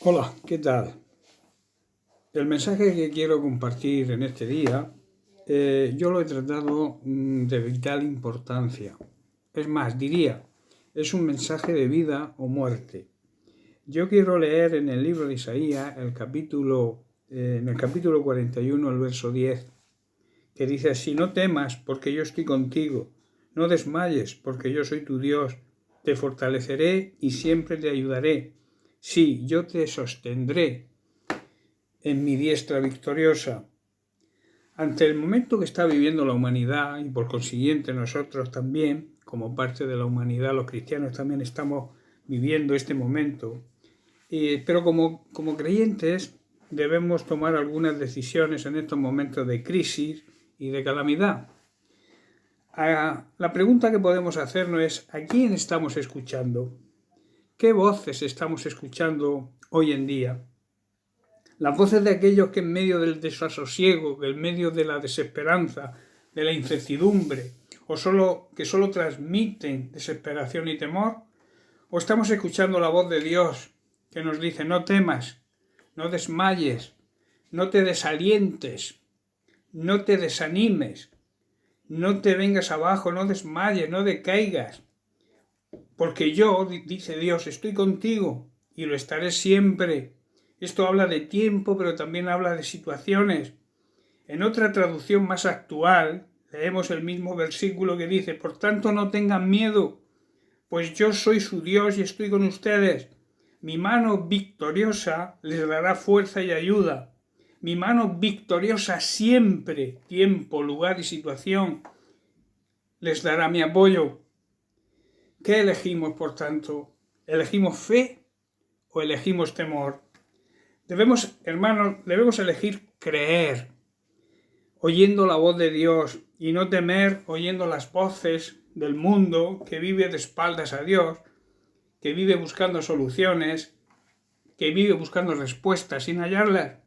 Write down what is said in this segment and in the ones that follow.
Hola, ¿qué tal? El mensaje que quiero compartir en este día, yo lo he tratado de vital importancia. Es más, diría, es un mensaje de vida o muerte. Yo quiero leer en el libro de Isaías, en el capítulo 41, el verso 10, que dice así: no temas, porque yo estoy contigo, no desmayes, porque yo soy tu Dios, te fortaleceré y siempre te ayudaré. Sí, yo te sostendré en mi diestra victoriosa. Ante el momento que está viviendo la humanidad, y por consiguiente nosotros también, como parte de la humanidad, los cristianos también estamos viviendo este momento, pero como creyentes debemos tomar algunas decisiones en estos momentos de crisis y de calamidad. La pregunta que podemos hacernos es: ¿a quién estamos escuchando? ¿Qué voces estamos escuchando hoy en día? Las voces de aquellos que en medio del desasosiego, en medio de la desesperanza, de la incertidumbre, que solo transmiten desesperación y temor, o estamos escuchando la voz de Dios que nos dice: no temas, no desmayes, no te desalientes, no te desanimes, no te vengas abajo, no desmayes, no decaigas, porque yo, dice Dios, estoy contigo y lo estaré siempre. Esto habla de tiempo, pero también habla de situaciones. En otra traducción más actual, leemos el mismo versículo que dice: por tanto no tengan miedo, pues yo soy su Dios y estoy con ustedes. Mi mano victoriosa les dará fuerza y ayuda. Mi mano victoriosa siempre, tiempo, lugar y situación, les dará mi apoyo. ¿Qué elegimos, por tanto? ¿Elegimos fe o elegimos temor? Debemos elegir creer, oyendo la voz de Dios, y no temer oyendo las voces del mundo que vive de espaldas a Dios, que vive buscando soluciones, que vive buscando respuestas sin hallarlas.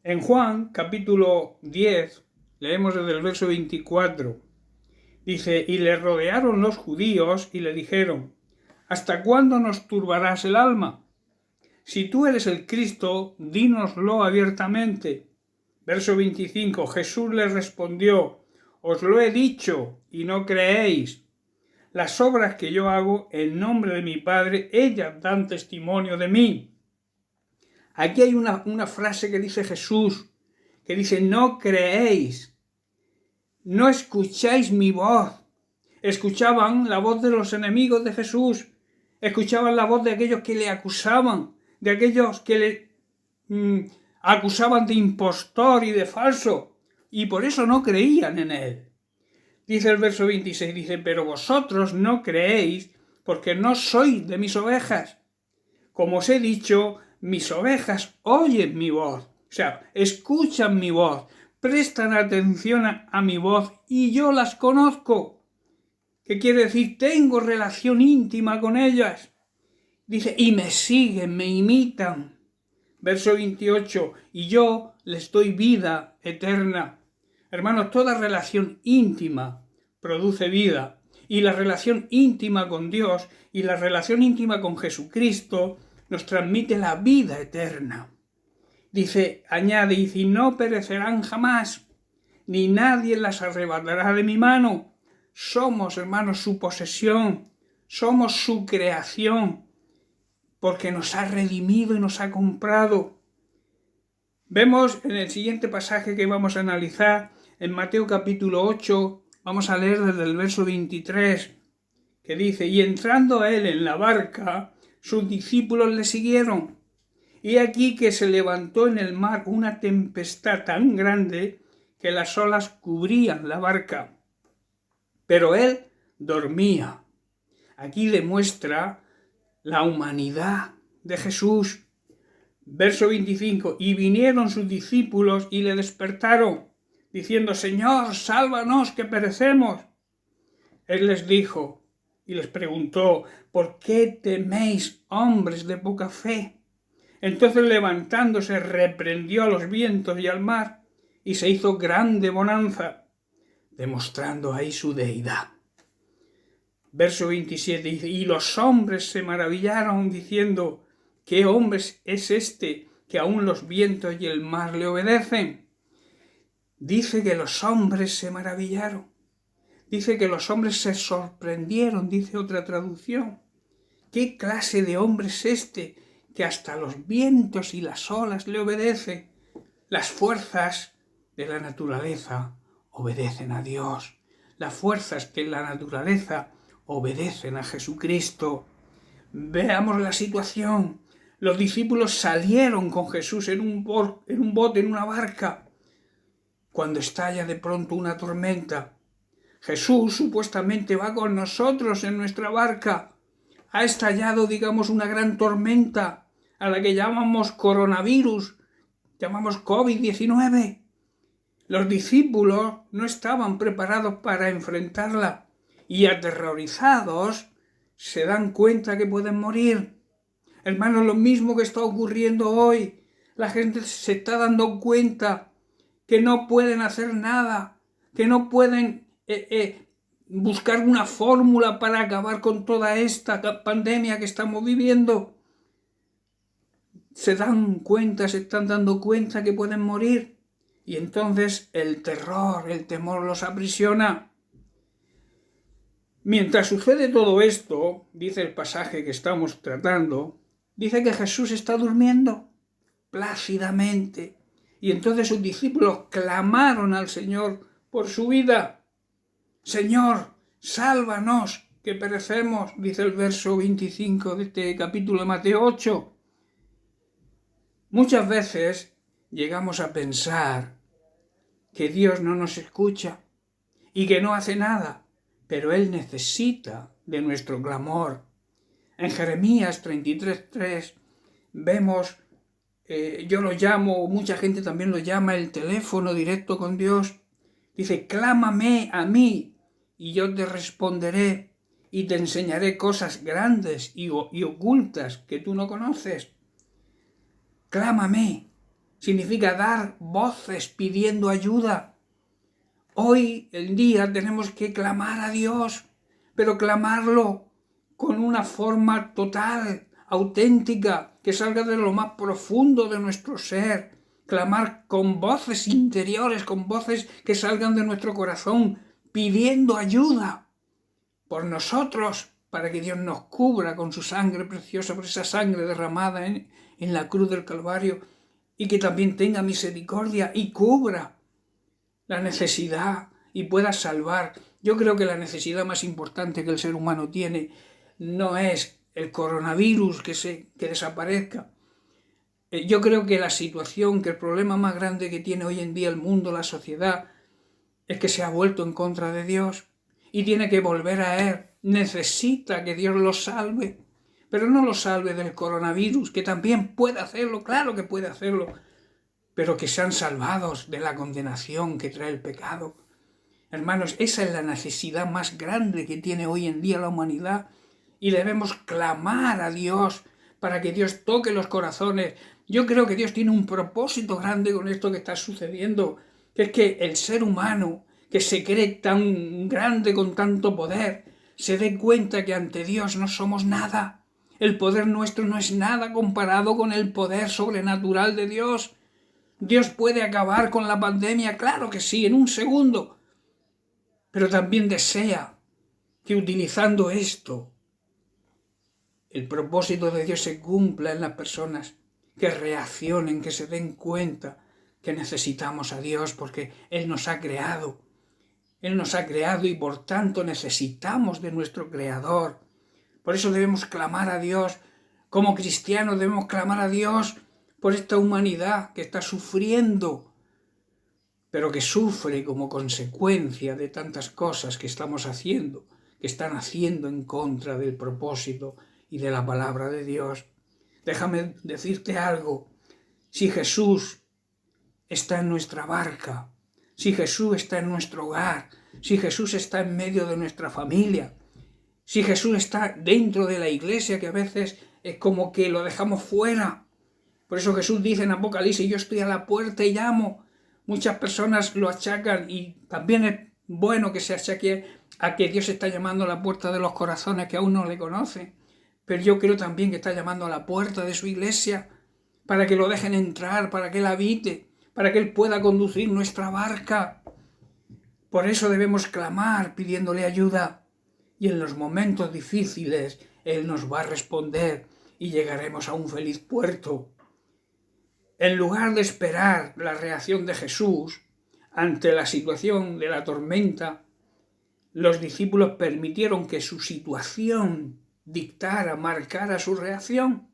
En Juan, capítulo 10, leemos desde el verso 24. Dice: y le rodearon los judíos y le dijeron: ¿hasta cuándo nos turbarás el alma? Si tú eres el Cristo, dínoslo abiertamente. Verso 25. Jesús les respondió: os lo he dicho y no creéis. Las obras que yo hago en nombre de mi Padre, ellas dan testimonio de mí. Aquí hay una frase que dice Jesús, que dice: no creéis, no escucháis mi voz. Escuchaban la voz de los enemigos de Jesús, escuchaban la voz de aquellos que le acusaban, de aquellos que le acusaban de impostor y de falso, y por eso no creían en él. Dice el verso 26, dice: pero vosotros no creéis porque no sois de mis ovejas. Como os he dicho, mis ovejas oyen mi voz, o sea, escuchan mi voz, prestan atención a mi voz y yo las conozco. ¿Qué quiere decir? Tengo relación íntima con ellas. Dice: y me siguen, me imitan. Verso 28, y yo les doy vida eterna. Hermanos, toda relación íntima produce vida, y la relación íntima con Dios y la relación íntima con Jesucristo nos transmite la vida eterna. Dice, añade, y no perecerán jamás, ni nadie las arrebatará de mi mano. Somos, hermanos, su posesión, somos su creación, porque nos ha redimido y nos ha comprado. Vemos en el siguiente pasaje que vamos a analizar, en Mateo capítulo 8, vamos a leer desde el verso 23, que dice: y entrando él en la barca, sus discípulos le siguieron. Y aquí que se levantó en el mar una tempestad tan grande que las olas cubrían la barca, pero él dormía. Aquí demuestra la humanidad de Jesús. Verso 25, y vinieron sus discípulos y le despertaron, diciendo: Señor, sálvanos, que perecemos. Él les dijo y les preguntó: ¿por qué teméis, hombres de poca fe? Entonces, levantándose, reprendió a los vientos y al mar, y se hizo grande bonanza, demostrando ahí su deidad. Verso 27 dice: y los hombres se maravillaron, diciendo: ¿Qué hombre es este que aún los vientos y el mar le obedecen? Dice que los hombres se maravillaron. Dice que los hombres se sorprendieron, dice otra traducción. ¿Qué clase de hombre es este que hasta los vientos y las olas le obedecen? Las fuerzas de la naturaleza obedecen a Dios. Las fuerzas de la naturaleza obedecen a Jesucristo. Veamos la situación. Los discípulos salieron con Jesús en un bote, en una barca, cuando estalla de pronto una tormenta. Jesús supuestamente va con nosotros en nuestra barca. Ha estallado, digamos, una gran tormenta a la que llamamos coronavirus, llamamos COVID-19. Los discípulos no estaban preparados para enfrentarla y aterrorizados se dan cuenta que pueden morir. Hermanos, lo mismo que está ocurriendo hoy. La gente se está dando cuenta que no pueden hacer nada, que no pueden buscar una fórmula para acabar con toda esta pandemia que estamos viviendo. Se están dando cuenta que pueden morir. Y entonces el temor los aprisiona. Mientras sucede todo esto, dice el pasaje que estamos tratando, dice que Jesús está durmiendo plácidamente. Y entonces sus discípulos clamaron al Señor por su vida. Señor, sálvanos, que perecemos, dice el verso 25 de este capítulo de Mateo 8. Muchas veces llegamos a pensar que Dios no nos escucha y que no hace nada, pero Él necesita de nuestro clamor. En Jeremías 33:3 vemos, yo lo llamo, mucha gente también lo llama el teléfono directo con Dios. Dice, clámame a mí y yo te responderé y te enseñaré cosas grandes y ocultas que tú no conoces. Clámame significa dar voces pidiendo ayuda. Hoy en día tenemos que clamar a Dios, pero clamarlo con una forma total, auténtica, que salga de lo más profundo de nuestro ser. Clamar con voces interiores, con voces que salgan de nuestro corazón, pidiendo ayuda por nosotros, para que Dios nos cubra con su sangre preciosa, por esa sangre derramada en la cruz del Calvario, y que también tenga misericordia y cubra la necesidad y pueda salvar. Yo creo que la necesidad más importante que el ser humano tiene no es el coronavirus que desaparezca. Yo creo que la situación, que el problema más grande que tiene hoy en día el mundo, la sociedad, es que se ha vuelto en contra de Dios y tiene que volver a Él. Necesita que Dios lo salve, pero no lo salve del coronavirus, que también puede hacerlo, claro que puede hacerlo, pero que sean salvados de la condenación que trae el pecado. Hermanos, esa es la necesidad más grande que tiene hoy en día la humanidad y debemos clamar a Dios para que Dios toque los corazones. Yo creo que Dios tiene un propósito grande con esto que está sucediendo, que es que el ser humano, que se cree tan grande con tanto poder, se dé cuenta que ante Dios no somos nada. El poder nuestro no es nada comparado con el poder sobrenatural de Dios. Dios puede acabar con la pandemia, claro que sí, en un segundo, pero también desea que utilizando esto, el propósito de Dios se cumpla en las personas, que reaccionen, que se den cuenta que necesitamos a Dios porque Él nos ha creado. Él nos ha creado y por tanto necesitamos de nuestro Creador. Por eso debemos clamar a Dios. Como cristianos debemos clamar a Dios por esta humanidad que está sufriendo, pero que sufre como consecuencia de tantas cosas que estamos haciendo, que están haciendo en contra del propósito y de la palabra de Dios. Déjame decirte algo. Si Jesús está en nuestra barca, si Jesús está en nuestro hogar, si Jesús está en medio de nuestra familia, si Jesús está dentro de la iglesia, que a veces es como que lo dejamos fuera. Por eso Jesús dice en Apocalipsis, yo estoy a la puerta y llamo. Muchas personas lo achacan y también es bueno que se achaque a que Dios está llamando a la puerta de los corazones que aún no le conocen. pero yo creo también que está llamando a la puerta de su iglesia para que lo dejen entrar, para que Él habite, para que Él pueda conducir nuestra barca. Por eso debemos clamar pidiéndole ayuda, y en los momentos difíciles Él nos va a responder y llegaremos a un feliz puerto. En lugar de esperar la reacción de Jesús ante la situación de la tormenta, los discípulos permitieron que su situación dictara, marcara su reacción.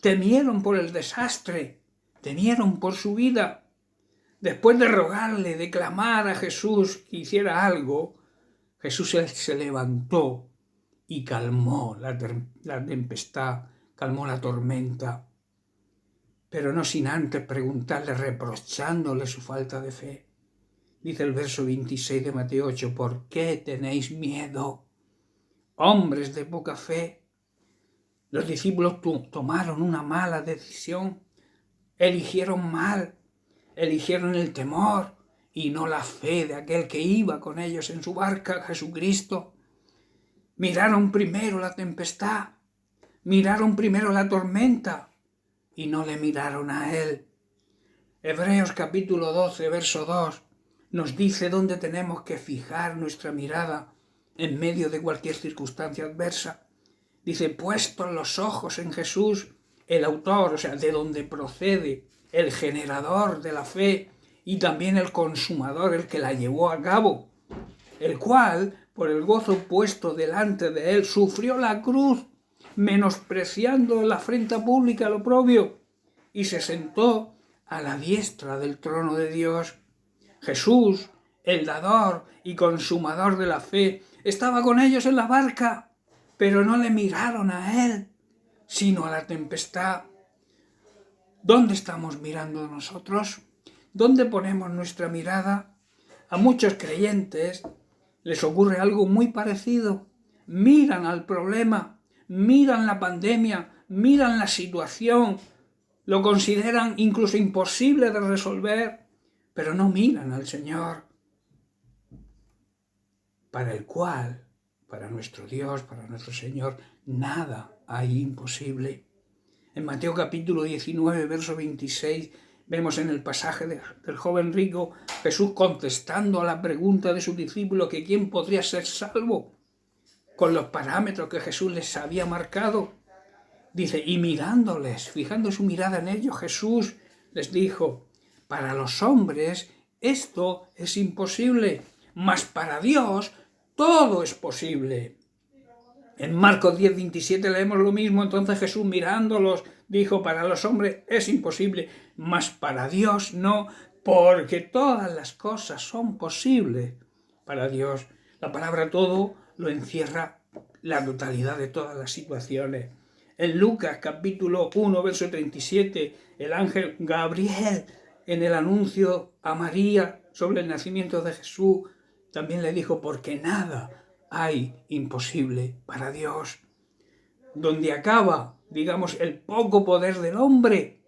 Temieron por el desastre, temieron por su vida. Después de rogarle, de clamar a Jesús que hiciera algo, Jesús se levantó y calmó la tempestad, calmó la tormenta, pero no sin antes preguntarle, reprochándole su falta de fe. Dice el verso 26 de Mateo 8, ¿por qué tenéis miedo, hombres de poca fe? Los discípulos tomaron una mala decisión, eligieron mal, eligieron el temor y no la fe de aquel que iba con ellos en su barca, Jesucristo. Miraron primero la tempestad, miraron primero la tormenta y no le miraron a Él. Hebreos capítulo 12, verso 2, nos dice dónde tenemos que fijar nuestra mirada en medio de cualquier circunstancia adversa. Dice, puestos los ojos en Jesús, el autor, o sea, de donde procede, el generador de la fe y también el consumador, el que la llevó a cabo, el cual, por el gozo puesto delante de él, sufrió la cruz, menospreciando la afrenta pública al oprobio, y se sentó a la diestra del trono de Dios. Jesús, el dador y consumador de la fe, estaba con ellos en la barca, pero no le miraron a él, sino a la tempestad. ¿Dónde estamos mirando nosotros? ¿Dónde ponemos nuestra mirada? A muchos creyentes les ocurre algo muy parecido. Miran al problema, miran la pandemia, miran la situación, lo consideran incluso imposible de resolver, pero no miran al Señor, para el cual, para nuestro Dios, para nuestro Señor, nada hay imposible. En Mateo capítulo 19, verso 26, vemos en el pasaje del joven rico Jesús contestando a la pregunta de sus discípulos que quién podría ser salvo con los parámetros que Jesús les había marcado. Dice, y mirándoles, fijando su mirada en ellos, Jesús les dijo, para los hombres esto es imposible, mas para Dios todo es posible. En Marcos 10, 27 leemos lo mismo. Entonces Jesús mirándolos dijo, para los hombres es imposible, mas para Dios no, porque todas las cosas son posibles para Dios. La palabra todo lo encierra la totalidad de todas las situaciones. En Lucas capítulo 1, verso 37, el ángel Gabriel, en el anuncio a María sobre el nacimiento de Jesús, también le dijo, porque nada hay imposible para Dios. Donde acaba, digamos, el poco poder del hombre,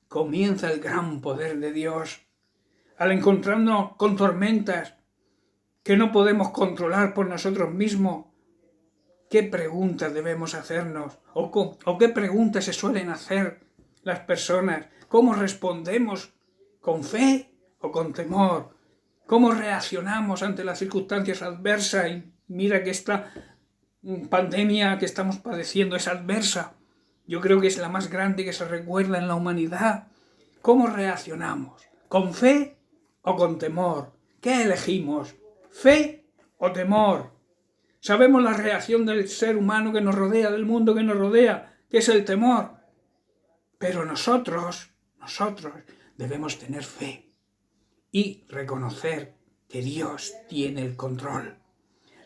comienza el gran poder de Dios. Al encontrarnos con tormentas que no podemos controlar por nosotros mismos, ¿qué preguntas debemos hacernos? ¿O qué preguntas se suelen hacer las personas? ¿Cómo respondemos? ¿Con fe o con temor? ¿Cómo reaccionamos ante las circunstancias adversas? Y mira que esta pandemia que estamos padeciendo es adversa. Yo creo que es la más grande que se recuerda en la humanidad. ¿Cómo reaccionamos? ¿Con fe o con temor? ¿Qué elegimos? ¿Fe o temor? Sabemos la reacción del ser humano que nos rodea, del mundo que nos rodea, que es el temor. Pero nosotros debemos tener fe y reconocer que Dios tiene el control.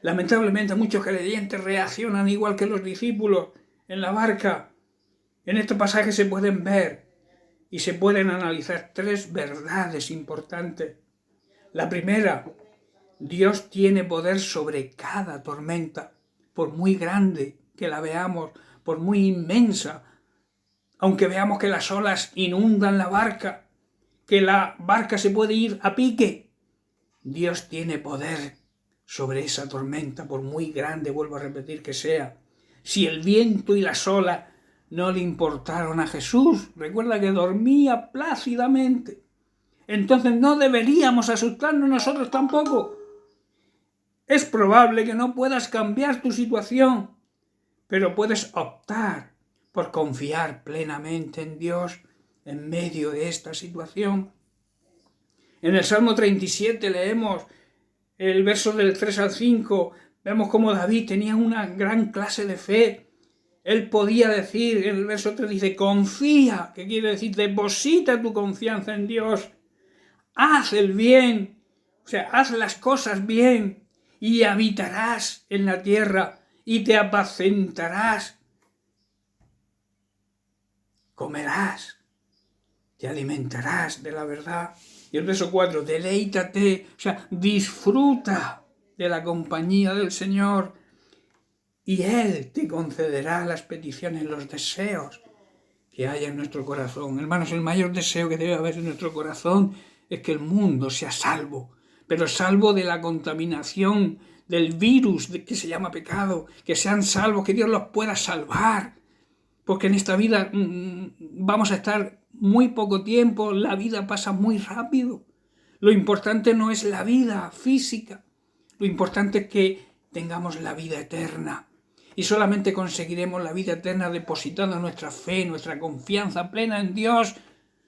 Lamentablemente muchos creyentes reaccionan igual que los discípulos en la barca. En este pasaje se pueden ver y se pueden analizar tres verdades importantes. La primera, Dios tiene poder sobre cada tormenta, por muy grande que la veamos, por muy inmensa, aunque veamos que las olas inundan la barca, que la barca se puede ir a pique. Dios tiene poder sobre esa tormenta, por muy grande, vuelvo a repetir, que sea. si el viento y las olas no le importaron a Jesús? Recuerda que dormía plácidamente. Entonces no deberíamos asustarnos nosotros tampoco. Es probable que no puedas cambiar tu situación, pero puedes optar por confiar plenamente en Dios en medio de esta situación. En el Salmo 37 leemos el verso del 3 al 5, vemos cómo David tenía una gran clase de fe. Él podía decir, en el verso 3 dice, confía, que quiere decir, deposita tu confianza en Dios, haz el bien, o sea, haz las cosas bien, y habitarás en la tierra, y te apacentarás, comerás, te alimentarás de la verdad. Y el verso 4, deleítate, o sea, disfruta de la compañía del Señor, y Él te concederá las peticiones, los deseos que haya en nuestro corazón. Hermanos, el mayor deseo que debe haber en nuestro corazón es que el mundo sea salvo, pero salvo de la contaminación, del virus que se llama pecado, que sean salvos, que Dios los pueda salvar, porque en esta vida vamos a estar muy poco tiempo, la vida pasa muy rápido. Lo importante no es la vida física, lo importante es que tengamos la vida eterna. Y solamente conseguiremos la vida eterna depositando nuestra fe, nuestra confianza plena en Dios,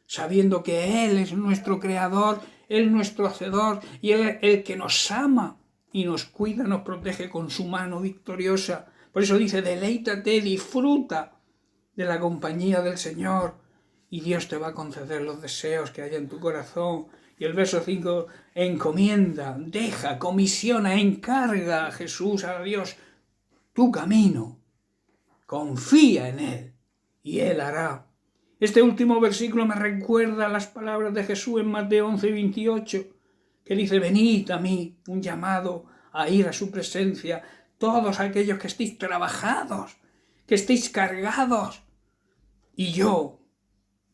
sabiendo que Él es nuestro creador, Él nuestro hacedor y Él es el que nos ama y nos cuida, nos protege con su mano victoriosa. Por eso dice, deleítate, disfruta de la compañía del Señor y Dios te va a conceder los deseos que haya en tu corazón. Y el verso 5, encomienda, deja, comisiona, encarga a Jesús, a Dios, tu camino, confía en Él y Él hará. Este último versículo me recuerda las palabras de Jesús en Mateo 11:28, que dice, venid a mí, un llamado a ir a su presencia, todos aquellos que estéis trabajados, que estéis cargados, y yo,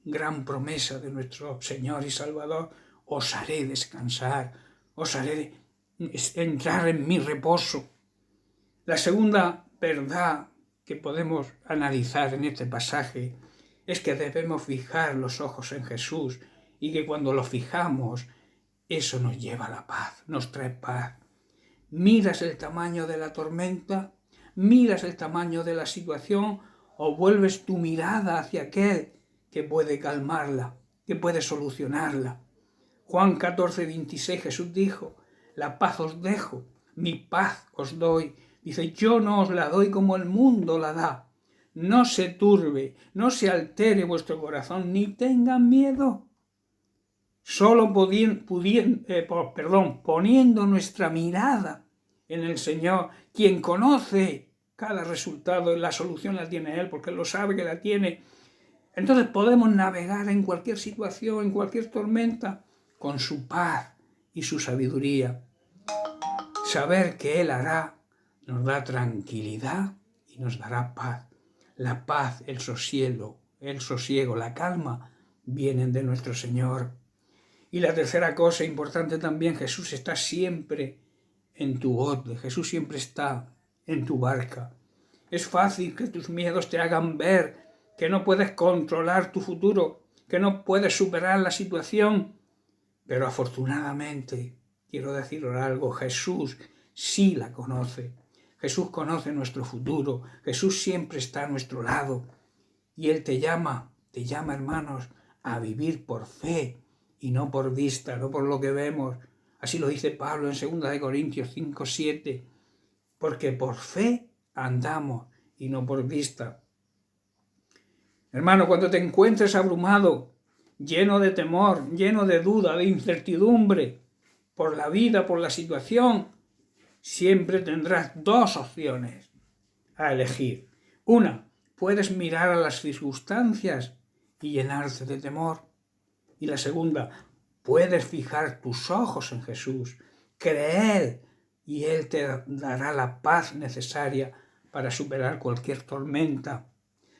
gran promesa de nuestro Señor y Salvador, os haré descansar, os haré entrar en mi reposo. La segunda verdad que podemos analizar en este pasaje es que debemos fijar los ojos en Jesús y que cuando lo fijamos, eso nos lleva a la paz, nos trae paz. Miras el tamaño de la tormenta, miras el tamaño de la situación o vuelves tu mirada hacia aquel que puede calmarla, que puede solucionarla. Juan 14:26 Jesús dijo, la paz os dejo, mi paz os doy. Dice, yo no os la doy como el mundo la da. No se turbe, no se altere vuestro corazón, ni tengan miedo. Solo poniendo nuestra mirada en el Señor, quien conoce cada resultado, la solución la tiene Él, porque Él lo sabe que la tiene. Entonces podemos navegar en cualquier situación, en cualquier tormenta, con su paz y su sabiduría. Saber que Él hará nos da tranquilidad y nos dará paz. La paz, el sosiego, la calma vienen de nuestro Señor. Y la tercera cosa importante también, Jesús está siempre en tu bote, Jesús siempre está en tu barca. Es fácil que tus miedos te hagan ver que no puedes controlar tu futuro, que no puedes superar la situación, pero afortunadamente, quiero deciros algo, Jesús sí la conoce. Jesús conoce nuestro futuro, Jesús siempre está a nuestro lado y Él te llama hermanos, a vivir por fe y no por vista, no por lo que vemos. Así lo dice Pablo en 2 Corintios 5:7, porque por fe andamos y no por vista. Hermano, cuando te encuentres abrumado, lleno de temor, lleno de duda, de incertidumbre por la vida, por la situación, siempre tendrás dos opciones a elegir. Una, puedes mirar a las circunstancias y llenarte de temor. Y la segunda, puedes fijar tus ojos en Jesús, creer y Él te dará la paz necesaria para superar cualquier tormenta.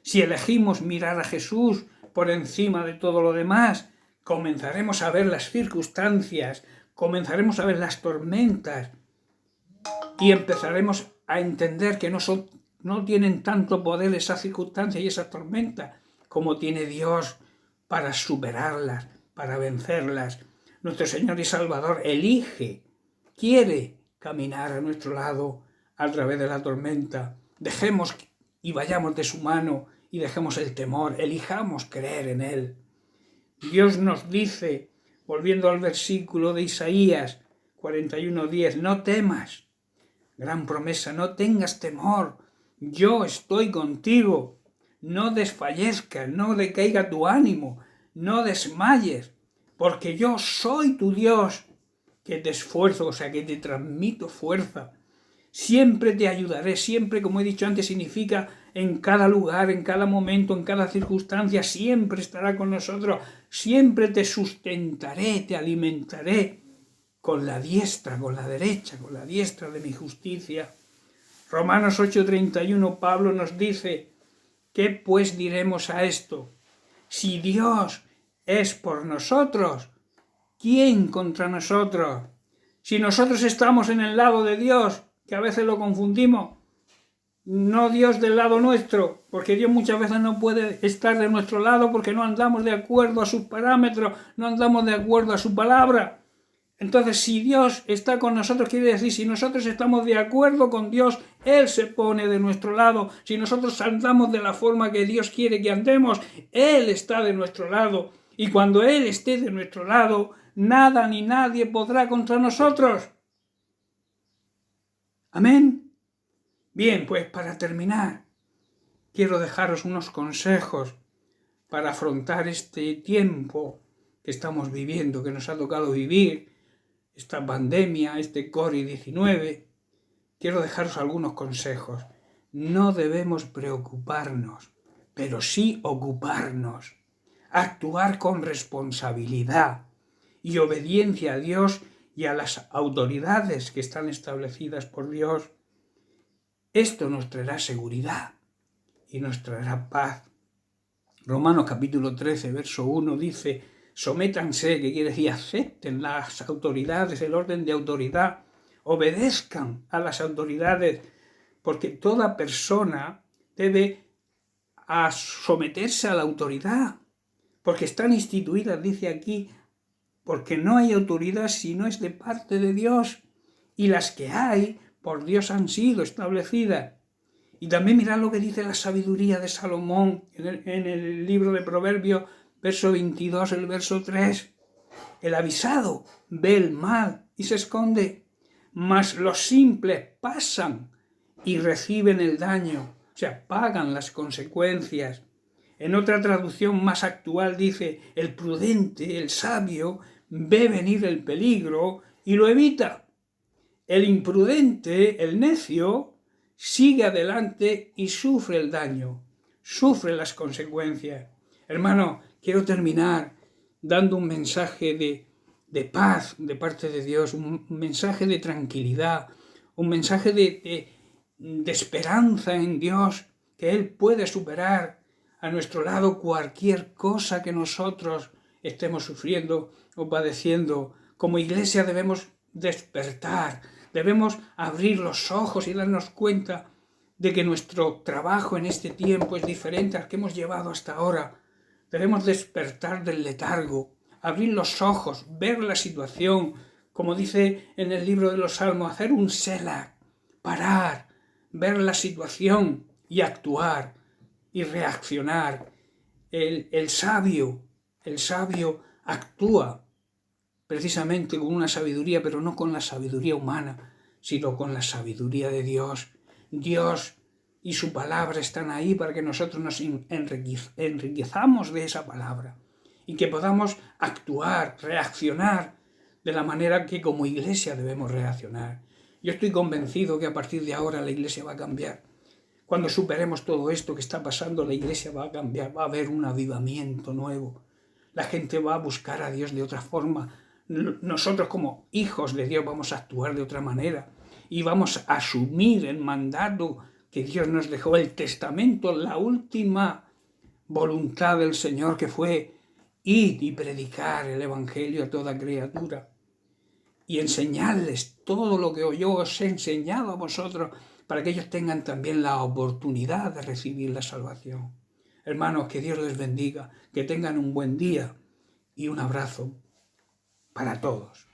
Si elegimos mirar a Jesús por encima de todo lo demás, comenzaremos a ver las circunstancias, comenzaremos a ver las tormentas y empezaremos a entender que no son no tienen tanto poder esas circunstancias y esas tormentas como tiene Dios para superarlas, para vencerlas. Nuestro Señor y Salvador quiere caminar a nuestro lado a través de la tormenta. Dejemos y vayamos de su mano y dejemos el temor, elijamos creer en Él. Dios nos dice, volviendo al versículo de Isaías 41:10, no temas, gran promesa, no tengas temor, yo estoy contigo, no desfallezcas, no decaiga tu ánimo, no desmayes, porque yo soy tu Dios, que te esfuerzo, o sea, que te transmito fuerza. Siempre te ayudaré, siempre, como he dicho antes, significa en cada lugar, en cada momento, en cada circunstancia, siempre estará con nosotros, siempre te sustentaré, te alimentaré con la diestra, con la derecha, con la diestra de mi justicia. Romanos 8:31, Pablo nos dice, ¿qué pues diremos a esto? Si Dios es por nosotros, ¿quién contra nosotros? Si nosotros estamos en el lado de Dios, que a veces lo confundimos, no Dios del lado nuestro, porque Dios muchas veces no puede estar de nuestro lado porque no andamos de acuerdo a sus parámetros, no andamos de acuerdo a su palabra. Entonces, si Dios está con nosotros, quiere decir, si nosotros estamos de acuerdo con Dios, Él se pone de nuestro lado. Si nosotros andamos de la forma que Dios quiere que andemos, Él está de nuestro lado. Y cuando Él esté de nuestro lado, nada ni nadie podrá contra nosotros. Amén. Bien, pues para terminar, quiero dejaros unos consejos para afrontar este tiempo que estamos viviendo, que nos ha tocado vivir, esta pandemia, este COVID-19. Quiero dejaros algunos consejos. No debemos preocuparnos, pero sí ocuparnos, actuar con responsabilidad y obediencia a Dios y a las autoridades que están establecidas por Dios. Esto nos traerá seguridad y nos traerá paz. Romanos capítulo 13, verso 1 dice, sométanse, que quiere decir acepten las autoridades, el orden de autoridad, obedezcan a las autoridades, porque toda persona debe someterse a la autoridad, porque están instituidas, dice aquí, porque no hay autoridad si no es de parte de Dios, y las que hay por Dios han sido establecidas. Y también mirad lo que dice la sabiduría de Salomón en el libro de Proverbios, verso 22, el verso 3. El avisado ve el mal y se esconde, mas los simples pasan y reciben el daño, o sea, pagan las consecuencias. En otra traducción más actual dice, el prudente, el sabio, ve venir el peligro y lo evita. El imprudente, el necio, sigue adelante y sufre el daño, sufre las consecuencias. Hermano, quiero terminar dando un mensaje de paz de parte de Dios, un mensaje de tranquilidad, un mensaje de esperanza en Dios, que Él puede superar a nuestro lado cualquier cosa que nosotros estemos sufriendo o padeciendo. Como iglesia debemos despertar, debemos abrir los ojos y darnos cuenta de que nuestro trabajo en este tiempo es diferente al que hemos llevado hasta ahora. Debemos despertar del letargo, abrir los ojos, ver la situación, como dice en el libro de los Salmos, hacer un selah, parar, ver la situación y actuar y reaccionar. El sabio actúa precisamente con una sabiduría, pero no con la sabiduría humana, sino con la sabiduría de Dios. Dios y su palabra están ahí para que nosotros nos enriquezamos de esa palabra y que podamos actuar, reaccionar de la manera que como iglesia debemos reaccionar. Yo estoy convencido que a partir de ahora la iglesia va a cambiar. Cuando superemos todo esto que está pasando, la iglesia va a cambiar, va a haber un avivamiento nuevo. La gente va a buscar a Dios de otra forma. Nosotros como hijos de Dios vamos a actuar de otra manera y vamos a asumir el mandato que Dios nos dejó, el testamento, la última voluntad del Señor, que fue ir y predicar el evangelio a toda criatura y enseñarles todo lo que yo os he enseñado a vosotros, para que ellos tengan también la oportunidad de recibir la salvación. Hermanos, que Dios les bendiga, que tengan un buen día y un abrazo para todos.